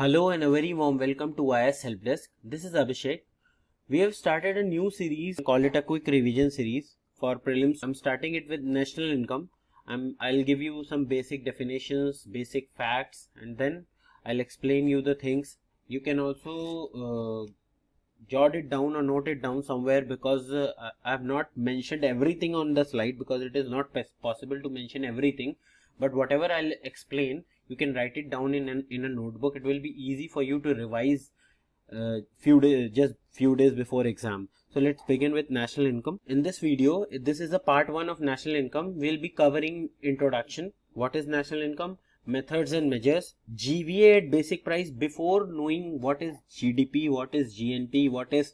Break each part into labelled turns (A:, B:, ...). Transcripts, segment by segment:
A: Hello and a very warm welcome to IS Help Desk. This is Abhishek. We have started a new series, call it a quick revision series for prelims. I'm starting it with national income. I'll give you some basic definitions, basic facts, and then I'll explain you the things. You can also jot it down or note it down somewhere because I have not mentioned everything on the slide because it is not possible to mention everything. But whatever I'll explain, you can write it down in a notebook. It will be easy for you to revise few days before exam. So let's begin with national income. In this video, this is a part 1 of national income. We'll be covering introduction, what is national income, methods and measures, GVA at basic price before knowing what is GDP, what is GNP, what is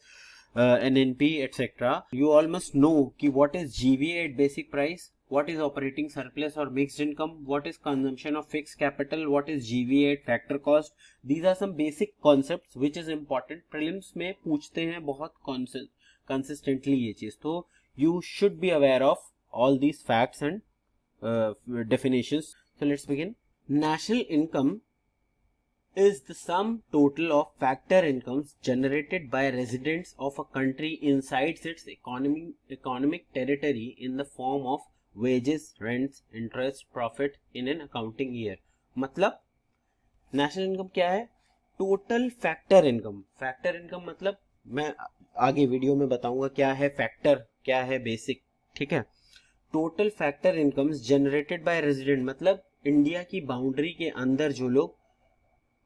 A: NNP, etc. You all must know ki what is GVA at basic price, what is operating surplus or mixed income, what is consumption of fixed capital, what is GVA at factor cost. These are some basic concepts which is important. Prelims में पूछते हैं बहुत consistently ये चीज, तो you should be aware of all these facts and definitions. So let's begin. National income is the sum total of factor incomes generated by residents of a country inside its economic territory in the form of wages, rents, interest, profit in an accounting year. मतलब national income क्या है? Total factor income. Factor income मतलब मैं आगे video में बताऊंगा क्या है फैक्टर, क्या है बेसिक. ठीक है. Total factor incomes generated by resident मतलब इंडिया की बाउंड्री के अंदर जो लोग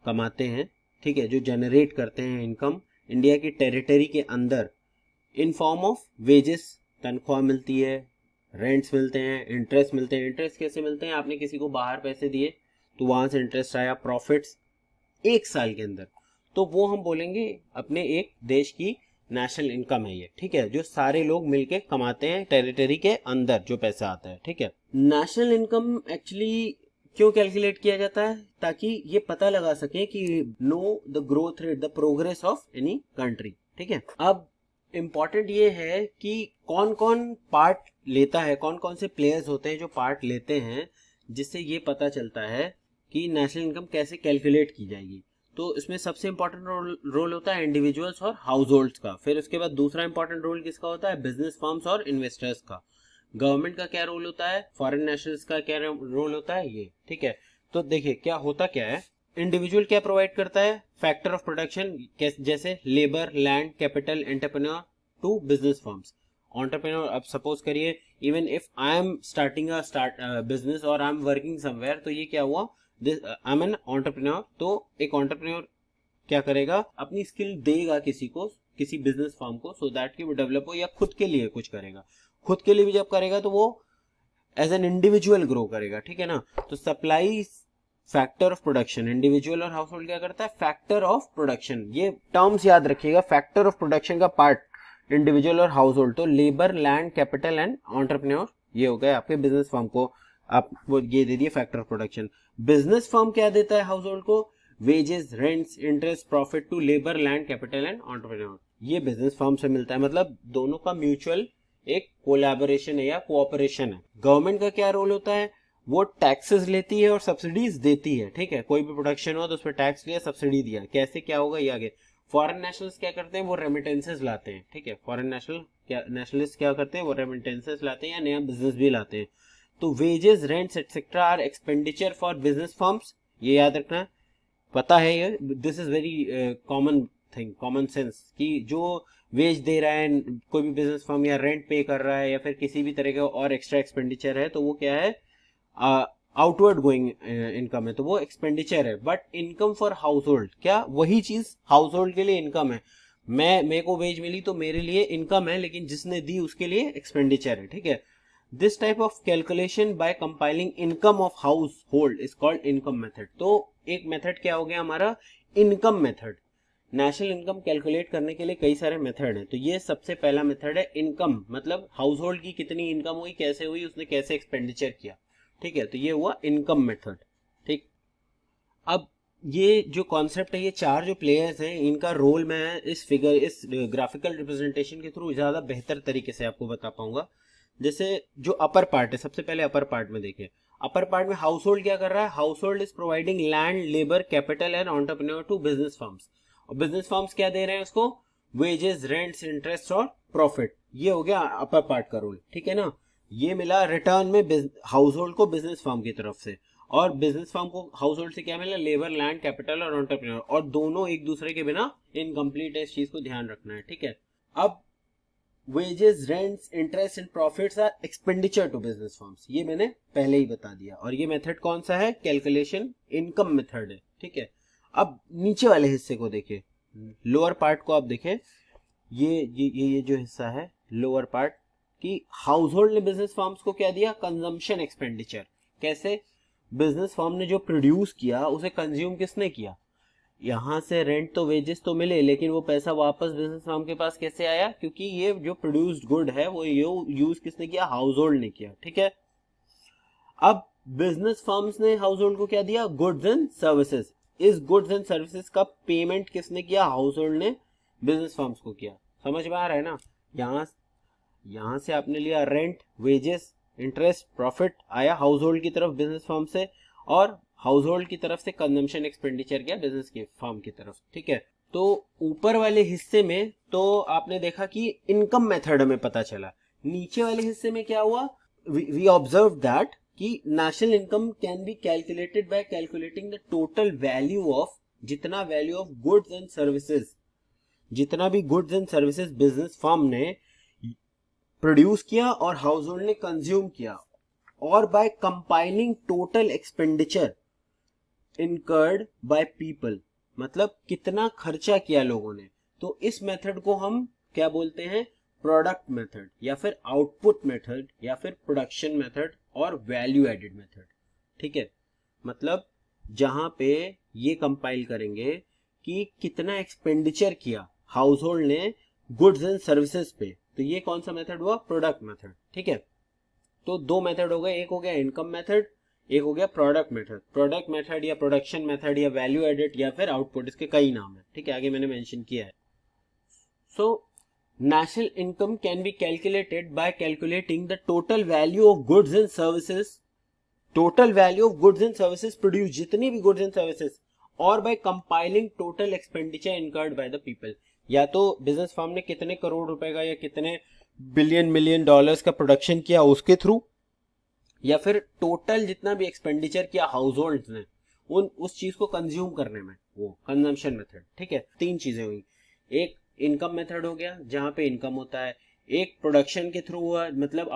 A: कमाते हैं, ठीक है, जो जनरेट करते हैं इनकम इंडिया की टेरिटरी के अंदर इन फॉर्म ऑफ वेजेस, तनख्वाह मिलती है, रेंट्स मिलते हैं, इंटरेस्ट मिलते हैं. इंटरेस्ट कैसे मिलते हैं? आपने किसी को बाहर पैसे दिए तो वहां से इंटरेस्ट आया, प्रॉफिट्स एक साल के अंदर, तो वो हम बोलेंगे अपने एक देश की नेशनल इनकम है ये. ठीक है, जो सारे लोग मिलके कमाते हैं टेरिटरी के अंदर जो पैसा आता है. ठीक है. नेशनल इनकम एक्चुअली क्यों कैलकुलेट किया जाता है? ताकि ये पता लगा सके कि know the growth rate, the progress of any country. ठीक है. अब इम्पॉर्टेंट ये है कि कौन कौन पार्ट लेता है, कौन कौन से प्लेयर्स होते हैं जो पार्ट लेते हैं, जिससे ये पता चलता है कि नेशनल इनकम कैसे कैलकुलेट की जाएगी. तो इसमें सबसे इंपॉर्टेंट रोल होता है इंडिविजुअल्स और हाउस होल्ड्स का. फिर उसके बाद दूसरा इंपॉर्टेंट रोल किसका होता है? बिजनेस फर्म्स और इन्वेस्टर्स का. गवर्नमेंट का क्या रोल होता है? फॉरेन नेशनल्स का क्या रोल होता है? ये. ठीक है. तो देखिए क्या होता क्या है. इंडिविजुअल क्या प्रोवाइड करता है? फैक्टर ऑफ प्रोडक्शन, जैसे labour, land, capital, entrepreneur to business firms. Entrepreneur, अब सपोज करिए even if I am starting a business और आई एम वर्किंग समवेयर, तो ये क्या हुआ? I am an entrepreneur. तो एक एंटरप्रेन्योर क्या करेगा? अपनी स्किल देगा किसी को, किसी बिजनेस फर्म को, सो दैट कि वो डेवलप हो, या खुद के लिए कुछ करेगा. खुद के लिए भी जब करेगा तो वो एज एन इंडिविजुअल ग्रो करेगा. ठीक है ना. तो supply factor of production, individual और हाउस होल्ड क्या करता है? Factor of production. ये टर्म्स याद रखिएगा. फैक्टर ऑफ प्रोडक्शन का पार्ट इंडिविजुअल और हाउस होल्ड. तो labour, land, capital and entrepreneur, ये हो गए आपके बिजनेस फर्म को. आप वो ये दे दिए factor of production. Business firm क्या देता है हाउस होल्ड को? Wages, rents, interest, profit to labour, land, capital and entrepreneur. ये बिजनेस फर्म से मिलता है. मतलब दोनों का म्यूचुअल एक कोलैबोरेशन है या कोऑपरेशन है. गवर्नमेंट का क्या रोल होता है? वो टैक्सेस लेती है और सब्सिडीज देती है. ठीक है. कोई भी प्रोडक्शन हो तो उस पर टैक्स लिया, सब्सिडी दिया. कैसे क्या होगा ये आगे. फॉरेन नेशनल्स क्या करते हैं? वो रेमिटेंसेस लाते हैं. ठीक है. फॉरेन नेशनलिस्ट क्या करते हैं? वो रेमिटेंसेस लाते हैं या नया बिजनेस भी लाते हैं. तो wages, rents etcetera are expenditure for business firms. ये याद रखना, पता है ये. This is very common thing, common sense, कि जो वेज दे रहा है कोई भी बिजनेस फर्म या रेंट पे कर रहा है या फिर किसी भी तरह का और एक्स्ट्रा एक्सपेंडिचर है, तो वो क्या है? आउटवर्ड गोइंग इनकम है, तो वो एक्सपेंडिचर है. But income for house hold, क्या वही चीज हाउस होल्ड के लिए इनकम है? मेरे को वेज मिली तो मेरे लिए इनकम है, लेकिन जिसने दी उसके लिए एक्सपेंडिचर है. ठीक है. This type of calculation bye compiling income of house hold is called income method. तो एक मेथड क्या हो गया हमारा? Income method. National income calculate करने के लिए कई सारे मेथड हैं. तो ये सबसे पहला मेथड है इनकम, मतलब हाउस होल्ड की कितनी इनकम हुई, कैसे हुई, उसने कैसे एक्सपेंडिचर किया. ठीक है. तो ये हुआ इनकम मेथड. ठीक. अब ये जो कॉन्सेप्ट है, ये चार जो प्लेयर्स हैं, इनका रोल मैं इस ग्राफिकल रिप्रेजेंटेशन के थ्रू ज्यादा बेहतर तरीके से आपको बता पाऊंगा. जैसे जो अपर पार्ट है, सबसे पहले अपर पार्ट में देखिए. अपर पार्ट में हाउस होल्ड क्या कर रहा है, household is providing land, labour, capital and entrepreneur to business firms. और बिजनेस फर्म्स क्या दे रहे हैं उसको, वेजेस, रेंट्स, इंटरेस्ट और प्रॉफिट। ये हो गया अपर पार्ट का रोल, ठीक है ना। ये मिला रिटर्न में हाउस होल्ड को बिजनेस फर्म की तरफ से, और बिजनेस फर्म को हाउस होल्ड से क्या मिला, लेबर, लैंड, कैपिटल और एंटरप्रेन्योर, और दोनों एक दूसरे के बिना इनकम्प्लीट है, इस चीज को ध्यान रखना है, ठीक है। अब wages, rents, interest and profits are expenditure to business firms, ये मैंने पहले ही बता दिया। और ये मेथड कौन सा है, कैलकुलेशन इनकम मेथड है, ठीक है। अब नीचे वाले हिस्से को देखिए, लोअर पार्ट को आप देखें, ये जो हिस्सा है लोअर पार्ट की, हाउस होल्ड ने बिजनेस फर्म्स को क्या दिया, कंजम्पशन एक्सपेंडिचर। कैसे, बिजनेस फर्म ने जो प्रोड्यूस किया उसे कंज्यूम किसने किया, यहां से रेंट तो वेजेस तो मिले, लेकिन वो पैसा वापस बिजनेस फर्म के पास कैसे आया, क्योंकि ये जो प्रोड्यूस्ड गुड है वो यूज किसने किया, हाउस होल्ड ने किया, ठीक है। अब बिजनेस फर्म्स ने हाउस होल्ड को क्या दिया, गुड्स एंड सर्विसेज। इस गुड्स एंड सर्विसेज का पेमेंट किसने किया, हाउस होल्ड ने बिजनेस फर्म्स को किया। समझ में आ रहा है ना। यहां से आपने लिया रेंट, वेजेस, इंटरेस्ट, प्रॉफिट आया हाउस होल्ड की तरफ बिजनेस फर्म से, और हाउस होल्ड की तरफ से कंजम्पशन एक्सपेंडिचर गया बिजनेस की फर्म की तरफ, ठीक है। तो ऊपर वाले हिस्से में तो आपने देखा कि इनकम मेथड हमें पता चला। नीचे वाले हिस्से में क्या हुआ, वी ऑब्जर्व दैट कि national income can be calculated by calculating the total value of, जितना value of goods and services, जितना भी goods and services business firm ने प्रोड्यूस किया और हाउस होल्ड ने कंज्यूम किया, और by compiling total expenditure incurred by people, मतलब कितना खर्चा किया लोगों ने। तो इस मेथड को हम क्या बोलते हैं, प्रोडक्ट मेथड, या फिर आउटपुट मेथड, या फिर प्रोडक्शन मेथड, और वैल्यू एडेड मेथड, ठीक है। मतलब जहां पे ये कंपाइल करेंगे कि कितना एक्सपेंडिचर किया हाउस होल्ड ने गुड्स एंड सर्विसेज पे, तो ये कौन सा मेथड हुआ, प्रोडक्ट मेथड, ठीक है। तो दो मेथड हो गए, एक हो गया इनकम मेथड, एक हो गया प्रोडक्ट मेथड। प्रोडक्ट मेथड या प्रोडक्शन मेथड या वैल्यू एडिट या फिर आउटपुट, इसके कई नाम है, ठीक है, आगे मैंने मेंशन किया है। So national income can be calculated by calculating the total value of goods and services, total value of goods and services produce, जितनी भी गुड्स एंड सर्विसेज, और by compiling total expenditure incurred by the people, या तो business firm ने कितने करोड़ रुपए का या कितने बिलियन मिलियन डॉलर्स का प्रोडक्शन किया उसके थ्रू, या फिर टोटल जितना भी एक्सपेंडिचर किया हाउस होल्ड ने उस चीज को कंज्यूम करने में, वो कंजम्पशन मेथड, ठीक है। तीन चीजें हुई, एक इनकम मेथड हो गया जहां पे इनकम होता है, एक प्रोडक्शन के थ्रू हुआ, मतलब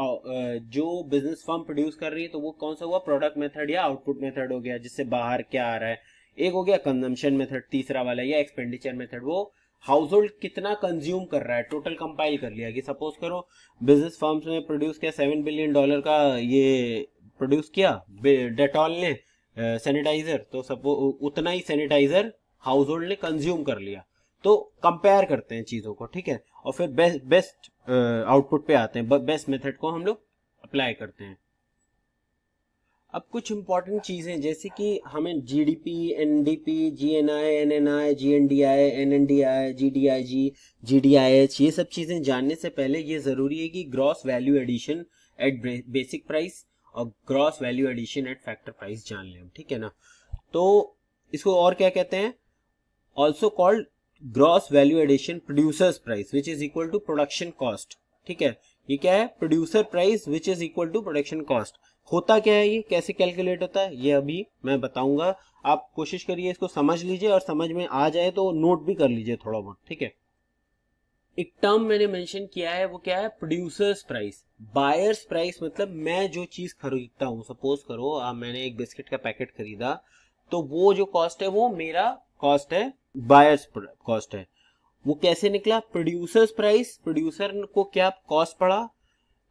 A: जो बिजनेस फर्म प्रोड्यूस कर रही है तो वो कौन सा हुआ, प्रोडक्ट मेथड या आउटपुट मेथड हो गया, जिससे बाहर क्या आ रहा है। एक हो गया कंजम्पशन मेथड तीसरा वाला, या एक्सपेंडिचर मेथड, वो हाउस होल्ड कितना कंज्यूम कर रहा है, टोटल कंपाइल कर लिया कि सपोज करो बिजनेस फर्म्स ने प्रोड्यूस किया $7 बिलियन का, ये प्रोड्यूस किया डेटॉल ने सैनिटाइजर, तो सपोज उतना ही सैनिटाइजर हाउस होल्ड ने कंज्यूम कर लिया। तो कंपेयर करते हैं चीजों को, ठीक है, और फिर बेस्ट आउटपुट पे आते हैं, बेस्ट मेथड को हम लोग अप्लाई करते हैं। अब कुछ इंपॉर्टेंट चीजें जैसे कि हमें जीडीपी, एनडीपी, जीएनआई, एनएनआई, जीएनडीआई, एनएनडीआई, जीडीआईजी, जीडीआईएच, ये सब चीजें जानने से पहले ये जरूरी है कि gross value addition at basic price और gross value addition at factor price जान लें हम, ठीक है ना। तो इसको और क्या कहते हैं, also called gross value addition producers price which is equal to production cost, ठीक है। ये क्या है, producer price which is equal to production cost. होता क्या है, ये कैसे कैलकुलेट होता है ये अभी मैं बताऊंगा, आप कोशिश करिए इसको समझ लीजिए, और समझ में आ जाए तो नोट भी कर लीजिए थोड़ा बहुत, ठीक है। एक टर्म मैंने मेंशन किया है, वो क्या है, प्रोड्यूसर्स प्राइस। बायर्स प्राइस मतलब मैं जो चीज खरीदता हूँ, सपोज करो मैंने एक बिस्किट का पैकेट खरीदा, तो वो जो कॉस्ट है वो मेरा कॉस्ट है, बायर्स कॉस्ट है। वो कैसे निकला, प्रोड्यूसर्स प्राइस, प्रोड्यूसर को क्या कॉस्ट पड़ा,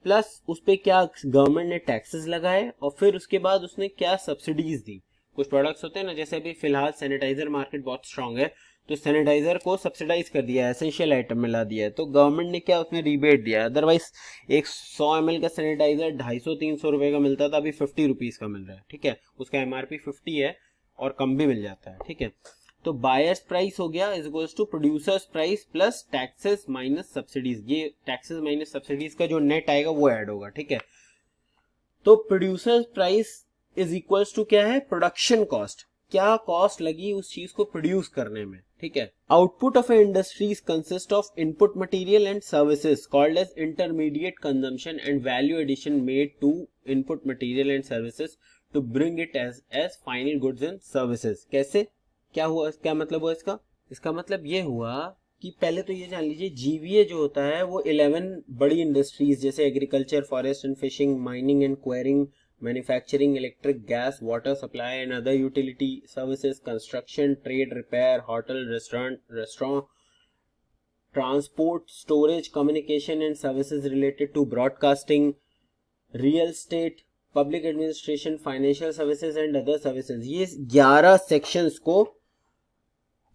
A: प्लस उस पे क्या गवर्नमेंट ने टैक्सेस लगाए, और फिर उसके बाद उसने क्या सब्सिडीज दी। कुछ प्रोडक्ट्स होते हैं ना, जैसे अभी फिलहाल सैनिटाइजर मार्केट बहुत स्ट्रांग है, तो सैनिटाइजर को सब्सिडाइज कर दिया है, एसेंशियल आइटम में ला दिया है, तो गवर्नमेंट ने क्या उसमें रिबेट दिया है। अदरवाइज एक 100 ml का सैनिटाइजर 250-300 रुपए का मिलता था, अभी 50 रुपीज का मिल रहा है, ठीक है, उसका एमआरपी 50 है और कम भी मिल जाता है, ठीक है। तो बायर्स प्राइस हो गया is equals to producers price plus taxes minus subsidies, ये टैक्सेस माइनस सब्सिडीज का जो नेट आएगा वो ऐड होगा, ठीक है। तो producers price is equals to क्या है, प्रोडक्शन कॉस्ट, क्या कॉस्ट लगी उस चीज को प्रोड्यूस करने में, ठीक है। Output of a industries consist of input material and services called as intermediate consumption and value addition made to input material and services to bring it as final goods and services. कैसे, क्या हुआ, क्या मतलब हुआ इसका, इसका मतलब ये हुआ कि पहले तो ये जान लीजिए जीवीए जो होता है वो 11 बड़ी इंडस्ट्रीज जैसे agriculture, forest and fishing, mining and quarrying, manufacturing, electric, gas, water supply and other utility services, construction, trade, repair, hotel, restaurant, transport, storage, communication and services related to broadcasting, real estate, public administration, financial services and other services. ये 11 sections को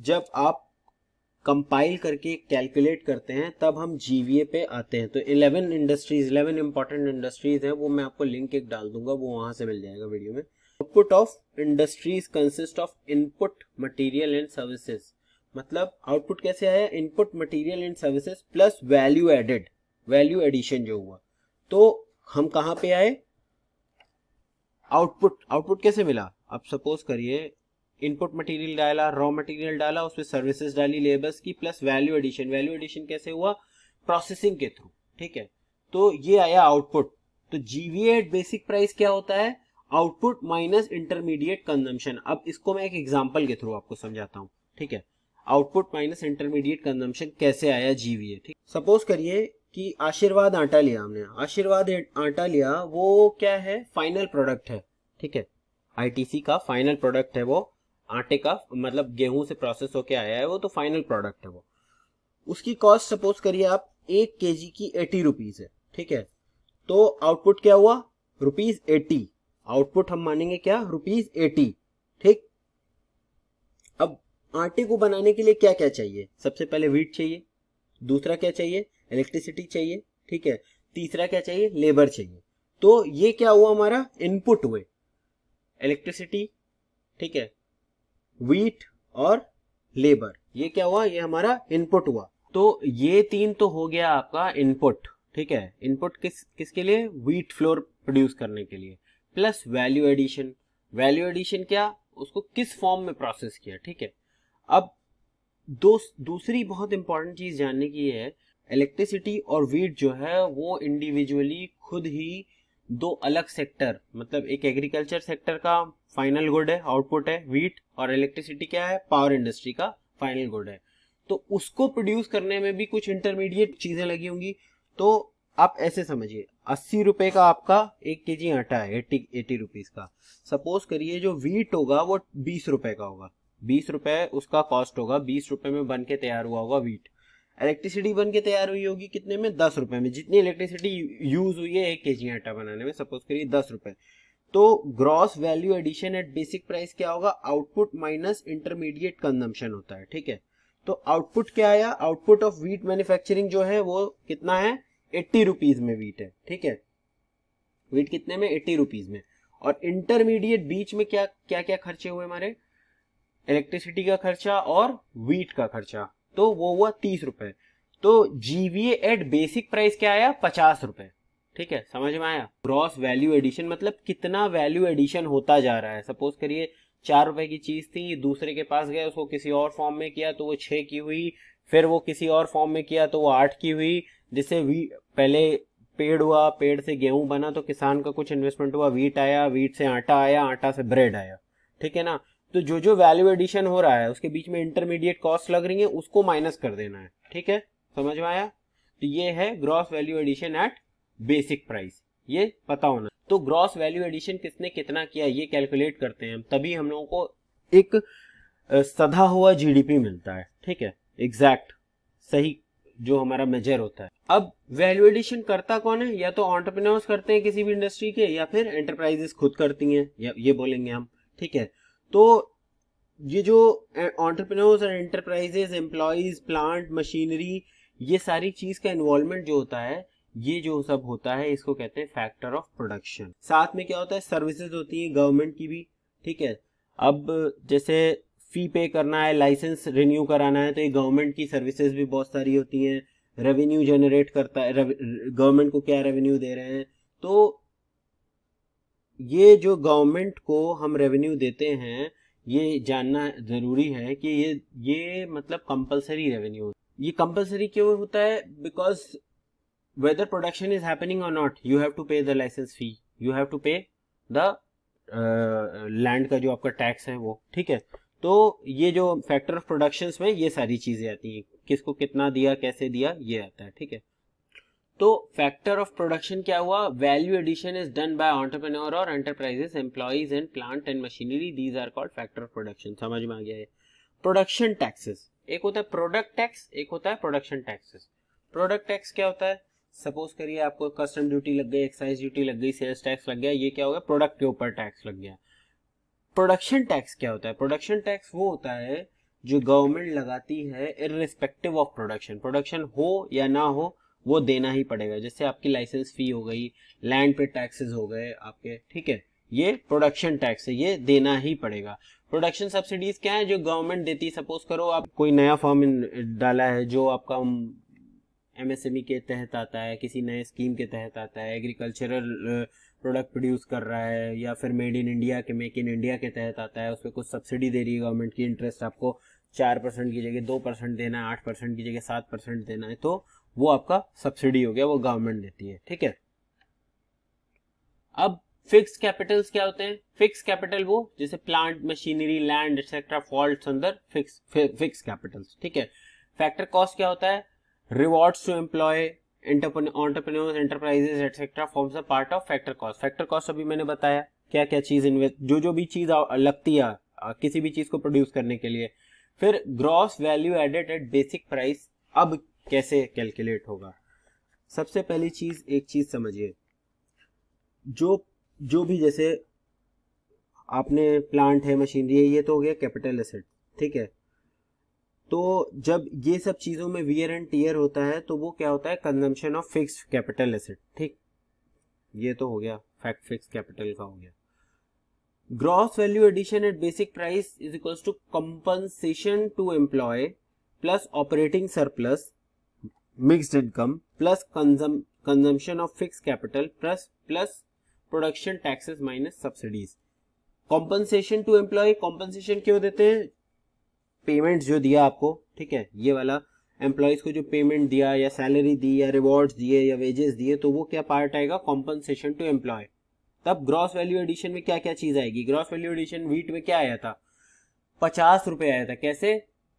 A: जब आप compile करके calculate करते हैं तब हम GVA पे आते हैं। तो 11 इंडस्ट्रीज, 11 इंपॉर्टेंट इंडस्ट्रीज है, वो मैं आपको लिंक एक डाल दूंगा, वो वहां से मिल जाएगा वीडियो में। Output of industries consist of input material and services, मतलब आउटपुट कैसे आया, input material and services plus value added, value addition जो हुआ। तो हम कहां पे आए, आउटपुट कैसे मिला, अब सपोज करिए इनपुट मटेरियल डाला, रॉ मटेरियल डाला, उसमें सर्विसेज डाली लेबर्स की, plus value addition. Value addition कैसे हुआ, प्रोसेसिंग के थ्रू, ठीक है। तो ये आया आउटपुट। तो जीवीए एट बेसिक प्राइस क्या होता है, आउटपुट माइनस इंटरमीडिएट कंजम्पशन। अब इसको मैं एक एग्जांपल के थ्रू आपको समझाता हूं, ठीक है। आउटपुट माइनस इंटरमीडिएट कंजम्पशन कैसे आया जीवीए, ठीक। सपोज करिए कि आशीर्वाद आटा लिया हमने, आशीर्वाद आटा लिया, वो क्या है, फाइनल प्रोडक्ट है, ठीक है, आईटीसी का फाइनल प्रोडक्ट है वो, आटे का मतलब गेहूं से प्रोसेस होके आया है वो, तो फाइनल प्रोडक्ट है वो। उसकी कॉस्ट सपोज करिए आप 1 केजी की 80 रुपीज है, ठीक है। तो आउटपुट क्या हुआ, ₹80, आउटपुट हम मानेंगे क्या, ₹80, ठीक। अब आटे को बनाने के लिए क्या क्या चाहिए, सबसे पहले व्हीट चाहिए, दूसरा क्या चाहिए, इलेक्ट्रिसिटी चाहिए, ठीक है, तीसरा क्या चाहिए, लेबर चाहिए। तो ये क्या हुआ, हमारा इनपुट हुए, इलेक्ट्रिसिटी, ठीक है, व्हीट और लेबर, ये क्या हुआ, ये हमारा इनपुट हुआ। तो ये 3 तो हो गया आपका इनपुट, ठीक है। इनपुट किसके लिए, व्हीट फ्लोर प्रोड्यूस करने के लिए, plus value addition. Value addition क्या, उसको किस फॉर्म में प्रोसेस किया, ठीक है। अब दूसरी बहुत इंपॉर्टेंट चीज जानने की है, इलेक्ट्रिसिटी और व्हीट जो है वो इंडिविजुअली खुद ही 2 अलग सेक्टर, मतलब एक एग्रीकल्चर सेक्टर का फाइनल गुड है, आउटपुट है व्हीट, और इलेक्ट्रिसिटी क्या है, पावर इंडस्ट्री का फाइनल गुड है। तो उसको प्रोड्यूस करने में भी कुछ इंटरमीडिएट चीजें लगी होंगी। तो आप ऐसे समझिए, 80 रुपए का आपका 1 केजी आटा है, 80 रुपीज का। सपोज करिए जो व्हीट होगा वो 20 रुपए का होगा, 20 रुपए उसका कॉस्ट होगा, 20 रुपए में बन के तैयार हुआ होगा व्हीट। इलेक्ट्रिसिटी बन के तैयार हुई होगी कितने में, 10 रुपए में। जितनी इलेक्ट्रिसिटी यूज हुई है 1 केजी आटा बनाने में, सपोज करिए 10 रुपए। तो gross value addition at basic price क्या होगा, आउटपुट माइनस इंटरमीडिएट कंजम्पशन होता है, ठीक है। तो आउटपुट क्या आया, आउटपुट ऑफ व्हीट मैन्युफैक्चरिंग जो है वो कितना है, 80 रुपीज में व्हीट है, ठीक है। व्हीट कितने में, 80 रुपीज में। और इंटरमीडिएट बीच में क्या क्या खर्चे हुए हमारे, इलेक्ट्रिसिटी का खर्चा और व्हीट का खर्चा, तो वो हुआ 30 रुपए। तो जीवीए एट बेसिक प्राइस क्या आया, 50 रुपए, ठीक है। समझ में आया। ग्रॉस वैल्यू एडिशन मतलब कितना वैल्यू एडिशन होता जा रहा है। सपोज करिए 4 रुपए की चीज थी, दूसरे के पास गए, उसको किसी और फॉर्म में किया तो वो 6 की हुई, फिर वो किसी और फॉर्म में किया तो वो 8 की हुई। जिससे पहले पेड़ हुआ, पेड़ से गेहूं बना, तो किसान का कुछ इन्वेस्टमेंट हुआ, व्हीट आया, व्हीट से आटा आया, आटा से ब्रेड आया, ठीक है ना। तो जो जो वैल्यू एडिशन हो रहा है उसके बीच में इंटरमीडिएट कॉस्ट लग रही है, उसको माइनस कर देना है, ठीक है। समझ में आया। तो ये है gross value addition at basic price, ये पता होना। तो ग्रॉस वैल्यू एडिशन किसने कितना किया ये कैलकुलेट करते हैं हम, तभी हम लोगों को एक सधा हुआ जीडीपी मिलता है, ठीक है, एग्जैक्ट सही जो हमारा मेजर होता है। अब वैल्यू एडिशन करता कौन है, या तो एंटरप्रेन्योर्स करते हैं किसी भी इंडस्ट्री के, या फिर एंटरप्राइजेस खुद करती हैं, या ये बोलेंगे हम, ठीक है। तो ये जो एंटरप्रेन्योर्स और एंटरप्राइजेस, एम्प्लॉइज, प्लांट, मशीनरी, ये सारी चीज का इन्वॉल्वमेंट जो होता है, ये जो सब होता है, इसको कहते हैं फैक्टर ऑफ प्रोडक्शन। साथ में क्या होता है, सर्विसेज होती है गवर्नमेंट की भी, ठीक है। अब जैसे फी पे करना है, लाइसेंस रिन्यू कराना है, तो ये गवर्नमेंट की सर्विसेज भी बहुत सारी होती हैं। रेवेन्यू जनरेट करता है, गवर्नमेंट को क्या रेवेन्यू दे रहे हैं, तो ये जो गवर्नमेंट को हम रेवेन्यू देते हैं, ये जानना जरूरी है कि ये मतलब कंपलसरी रेवेन्यू। ये कंपलसरी क्यों होता है? Because whether production is happening or not, you have to pay the license fee, you have to pay the land का जो आपका टैक्स है वो, ठीक है। तो ये जो फैक्टर ऑफ प्रोडक्शंस में ये सारी चीजें आती हैं, किसको कितना दिया, कैसे दिया, ये आता है, ठीक है। तो फैक्टर ऑफ प्रोडक्शन क्या हुआ? Value addition is done by entrepreneur और enterprises employees and plant and machinery, these are called factor of production. समझ में आ गया है? प्रोडक्शन टैक्सेस, एक होता है प्रोडक्ट टैक्स, एक होता है प्रोडक्शन टैक्सेस। प्रोडक्ट टैक्स क्या होता है? सपोज करिए आपको कस्टम ड्यूटी लग गई, एक्साइज ड्यूटी लग गई, सेल्स टैक्स लग गया, ये क्या हो गया? प्रोडक्ट के ऊपर टैक्स लग गया। प्रोडक्शन टैक्स क्या होता है? प्रोडक्शन टैक्स वो होता है जो गवर्नमेंट लगाती है इररिस्पेक्टिव ऑफ प्रोडक्शन, प्रोडक्शन हो या ना हो वो देना ही पड़ेगा। जैसे आपकी लाइसेंस फी हो गई, लैंड पे टैक्सेस हो गए आपके, ठीक है, ये प्रोडक्शन टैक्स है, ये देना ही पड़ेगा। प्रोडक्शन सब्सिडीज क्या है? जो गवर्नमेंट देती है। सपोज करो आप कोई नया फॉर्म डाला है जो आपका एमएसएमई के तहत आता है, किसी नए स्कीम के तहत आता है, एग्रीकल्चरल प्रोडक्ट प्रोड्यूस कर रहा है, या फिर मेड इन इंडिया के, मेक इन इंडिया के तहत आता है, उस पर कुछ सब्सिडी दे रही है गवर्नमेंट की, इंटरेस्ट आपको 4% की जगह 2% देना है, 8% की जगह 7% देना है, तो वो आपका सब्सिडी हो गया, वो गवर्नमेंट देती है, ठीक है। अब फिक्स कैपिटल्स क्या होते हैं? फिक्स कैपिटल वो जैसे plant, machinery, land etcetera falls अंदर फिक्स कैपिटल्स, ठीक है। फैक्टर कॉस्ट क्या होता है? Rewards to employ, entrepreneurs, enterprises etcetera forms a part of factor cost. Factor cost अभी मैंने बताया क्या क्या चीज इन्वेस्ट, जो भी चीज लगती है किसी भी चीज को प्रोड्यूस करने के लिए। फिर gross value added at basic price, अब कैसे कैलकुलेट होगा? सबसे पहली चीज, एक चीज समझिए, जो भी जैसे आपने प्लांट है, मशीनरी है, ये तो हो गया कैपिटल एसेट, ठीक है। तो जब ये सब चीजों में वियर एंड टियर होता है तो वो क्या होता है? Consumption of fixed capital asset, ठीक। ये तो हो गया फैक्ट फिक्स कैपिटल का हो गया। Gross value addition at basic price is equals to compensation to employ plus operating surplus mixed income plus consumption of fix capital plus production taxes minus subsidies. Compensation to employ, compensation क्यों देते हैं? Payment जो दिया आपको, ठीक है, ये वाला एम्प्लॉयज को जो पेमेंट दिया या सैलरी दी या रिवॉर्ड्स दिए या वेजेस दिए, तो वो क्या पार्ट आएगा? Compensation to employ. तब ग्रॉस वैल्यू एडिशन में क्या क्या चीज आएगी? ग्रॉस वैल्यू एडिशन वीट में क्या आया था? 50 रुपए आया था। कैसे?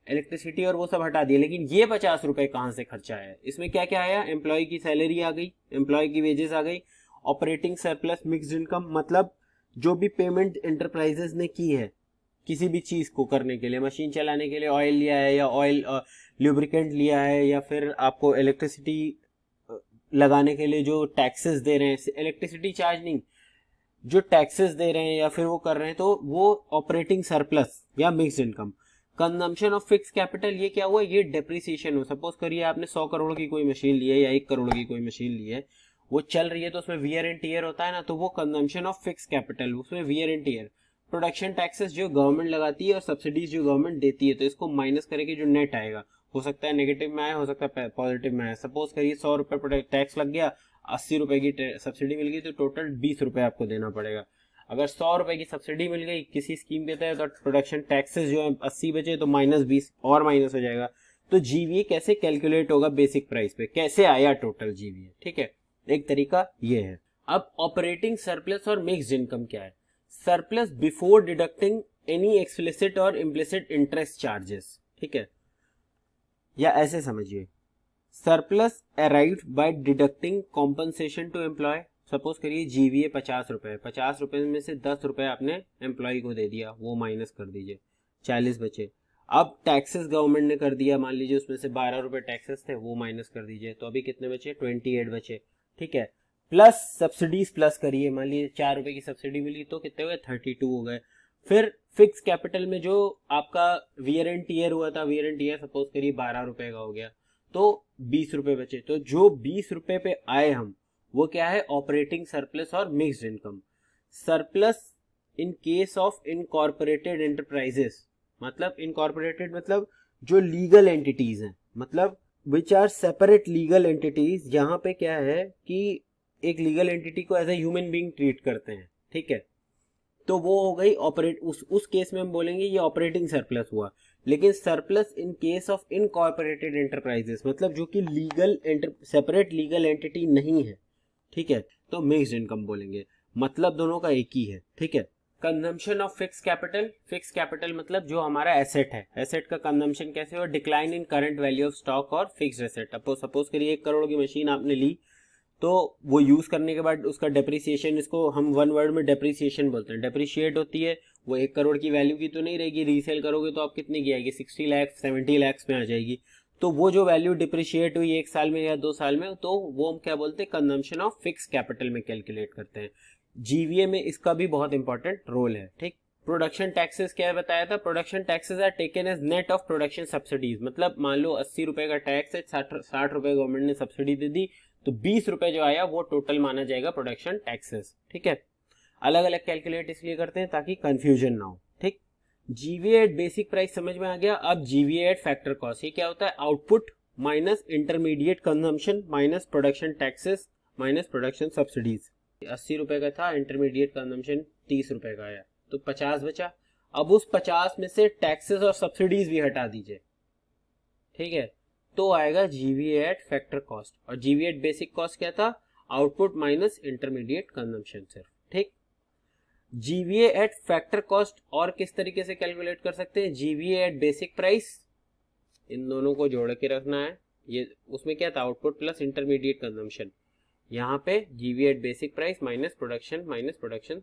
A: इलेक्ट्रिसिटी और वो सब हटा दिया, लेकिन ये 50 रुपए कहां से खर्चा आया? इसमें क्या क्या आया? एम्प्लॉय की सैलरी आ गई, एम्प्लॉय की वेजेस आ गई, ऑपरेटिंग सरप्लस मिक्स्ड इनकम, मतलब जो भी पेमेंट एंटरप्राइजेस ने की है किसी भी चीज को करने के लिए, मशीन चलाने के लिए ऑयल लिया है या ऑयल ल्यूब्रिकेंट लिया है, या फिर आपको इलेक्ट्रिसिटी लगाने के लिए जो टैक्सेस दे रहे हैं, इलेक्ट्रिसिटी चार्ज नहीं, जो टैक्सेस दे रहे हैं या फिर वो कर रहे हैं, तो वो ऑपरेटिंग सरप्लस या mixed income. Consumption of fix capital, ये क्या हुआ? ये डेप्रिसिएशन हो। सपोज करिए आपने 100 करोड़ की कोई मशीन ली है या 1 करोड़ की कोई मशीन ली है, वो चल रही है, तो उसमें वियर एंड टियर होता है ना, तो वो कंजम्पशन ऑफ फिक्स कैपिटल, उसमें wear and tear. Production taxes जो गवर्नमेंट लगाती है और सब्सिडीज जो गवर्नमेंट देती है, तो इसको माइनस करके जो नेट आएगा, हो सकता है नेगेटिव में आए, हो सकता है पॉजिटिव में आए। सपोज करिए 100 रुपए टैक्स लग गया, 80 रुपए की सब्सिडी मिल गई, तो टोटल 20 रुपए आपको देना पड़ेगा। अगर 100 रुपए की सब्सिडी मिल गई किसी स्कीम के तहत, तो प्रोडक्शन टैक्सेस जो है 80 बचे, तो -20 और माइनस हो जाएगा। तो जीवीए कैसे कैलकुलेट होगा? बेसिक प्राइस पे कैसे आया टोटल जीवीए, ठीक है, एक तरीका ये है। अब ऑपरेटिंग सरप्लस और मिक्स्ड इनकम क्या है? Surplus before deducting any explicit और इम्प्लिसिट इंटरेस्ट चार्जेस, ठीक है, या ऐसे समझिए, surplus arrived by deducting compensation to employ. Suppose करिए जीवीए 50 रुपए, 50 रुपए में से 10 रुपए आपने एम्प्लॉय को दे दिया, वो माइनस कर दीजिए, 40 बचे। अब टैक्सेस गवर्नमेंट ने कर दिया, मान लीजिए उसमें से 12 रुपए टैक्सेस थे, वो माइनस कर दीजिए, तो अभी कितने बचे? 28 बचे, ठीक है। प्लस सब्सिडीज प्लस करिए, मान लीजिए 4 रुपए की सब्सिडी मिली, तो कितने हुए? 32 हो गए। फिर फिक्स कैपिटल में जो आपका वियर एंड टियर हुआ था, वियर एंड टियर सपोज करिए 12 रुपए का हो गया, तो 20 रुपए बचे। तो जो 20 रुपए पे आए हम, वो क्या है? ऑपरेटिंग सरप्लस और mixed income. Surplus in case of incorporated enterprises, मतलब इनकॉर्पोरेटेड मतलब जो लीगल एंटिटीज हैं, मतलब which are separate legal entities. यहाँ पे क्या है कि एक लीगल एंटिटी को as a human being treat करते हैं, ठीक है। तो वो हो गई उस केस में हम बोलेंगे ये ऑपरेटिंग सरप्लस हुआ। लेकिन surplus in case of incorporated enterprises, मतलब जो कि सेपरेट लीगल एंटिटी नहीं है, ठीक है, तो मिक्स्ड इनकम बोलेंगे, मतलब दोनों का एक ही है, ठीक है। कंजम्पशन ऑफ फिक्स कैपिटल मतलब जो हमारा एसेट है, एसेट का कंजम्पशन कैसे हो, decline in current value of stock और फिक्स्ड एसेट। सपोज करिए 1 करोड़ की मशीन आपने ली, तो वो यूज करने के बाद उसका डेप्रिसिएशन, इसको हम वन वर्ड में डेप्रिसिएशन बोलते हैं, डेप्रिशिएट होती है, वो 1 करोड़ की वैल्यू की तो नहीं रहेगी, रीसेल करोगे तो आप कितने की आएगी, 60 लाख 70 लाख में आ जाएगी। तो वो जो वैल्यू डिप्रिशिएट हुई 1 साल में या 2 साल में, तो वो हम क्या बोलते हैं, कंजम्पशन ऑफ फिक्स कैपिटल में कैलकुलेट करते हैं। जीवीए में इसका भी बहुत इंपॉर्टेंट रोल है, ठीक। प्रोडक्शन टैक्सेस क्या बताया था, production taxes are taken as net of production subsidies, मतलब मान लो 80 रुपए का टैक्स है, 60 रुपए गवर्नमेंट ने सब्सिडी दे दी, तो 20 रुपए जो आया वो टोटल माना जाएगा प्रोडक्शन टैक्सेस, ठीक है। अलग अलग कैलकुलेट इसलिए करते हैं ताकि कंफ्यूजन ना हो, ठीक। जीवीए एट बेसिक प्राइस समझ में आ गया। अब जीवीए एट फैक्टर कॉस्ट, ये क्या होता है, output minus intermediate consumption minus production taxes minus production subsidies. 80 रुपए का था, इंटरमीडिएट कंजम्पशन 30 रुपए का आया, तो 50 बचा। अब उस 50 में से टैक्सेस और सब्सिडीज भी हटा दीजिए, ठीक है, तो आएगा जीवीए एट फैक्टर कॉस्ट। और जीवीए एट बेसिक कॉस्ट क्या था, आउटपुट माइनस इंटरमीडिएट कंजम्पशन सिर्फ, ठीक। जीवीए एट फैक्टर कॉस्ट और किस तरीके से कैलकुलेट कर सकते हैं, जीवीए एट बेसिक प्राइस, इन दोनों को जोड़ के रखना है। ये उसमें क्या था, आउटपुट प्लस इंटरमीडिएट कंजम्पशन, यहाँ पे GVA eight basic price minus production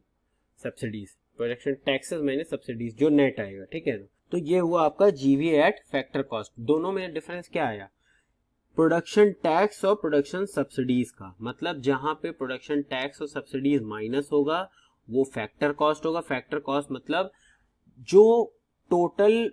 A: subsidies, production taxes minus subsidies, जो नेट आएगा, ठीक है। तो ये हुआ आपका जीवीए एट फैक्टर कॉस्ट। दोनों में डिफरेंस क्या आया, प्रोडक्शन टैक्स और प्रोडक्शन सब्सिडीज का, मतलब जहां पे प्रोडक्शन टैक्स और सब्सिडीज माइनस होगा वो फैक्टर कॉस्ट होगा। फैक्टर कॉस्ट मतलब जो टोटल,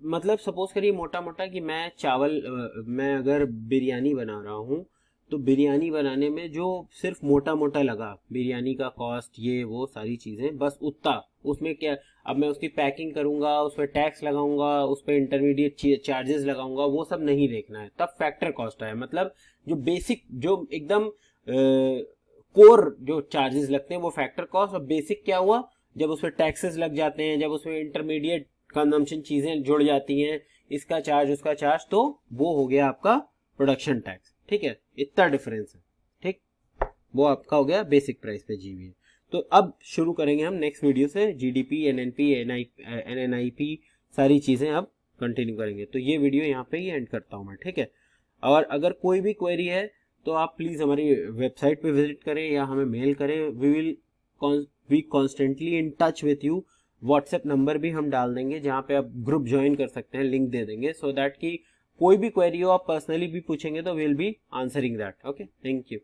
A: मतलब सपोज करिए मोटा मोटा कि मैं अगर बिरयानी बना रहा हूँ, तो बिरयानी बनाने में जो सिर्फ मोटा मोटा लगा, बिरयानी का कॉस्ट, ये वो सारी चीजें, बस उतना, उसमें क्या, अब मैं उसकी पैकिंग करूंगा, उस पर टैक्स लगाऊंगा, उस पर इंटरमीडिएट चार्जेस लगाऊंगा, वो सब नहीं देखना है, तब फैक्टर कॉस्ट है। मतलब जो बेसिक, जो एकदम कोर जो चार्जेस लगते हैं वो फैक्टर कॉस्ट। और बेसिक क्या हुआ, जब उस पर टैक्सेस लग जाते हैं, जब उसमें इंटरमीडिएट कंजम्पशन चीजें जुड़ जाती हैं, इसका चार्ज उसका चार्ज, तो वो हो गया आपका प्रोडक्शन टैक्स, ठीक है। इतना डिफरेंस है, ठीक। वो आपका हो गया बेसिक प्राइस पे जीवीए। तो अब शुरू करेंगे हम नेक्स्ट वीडियो से जीडीपी, एनएनपी, एनएनआईपी, सारी चीजें अब कंटिन्यू करेंगे। तो ये वीडियो यहाँ पे ही एंड करता हूँ मैं, ठीक है। और अगर कोई भी क्वेरी है तो आप प्लीज हमारी वेबसाइट पे विजिट करें या हमें मेल करें। We will be constantly in touch with you. WhatsApp number भी हम डाल देंगे जहाँ पे आप ग्रुप ज्वाइन कर सकते हैं, लिंक दे देंगे, सो दैट कि कोई भी क्वेरी हो आप पर्सनली भी पूछेंगे तो will be answering that. Okay, thank you.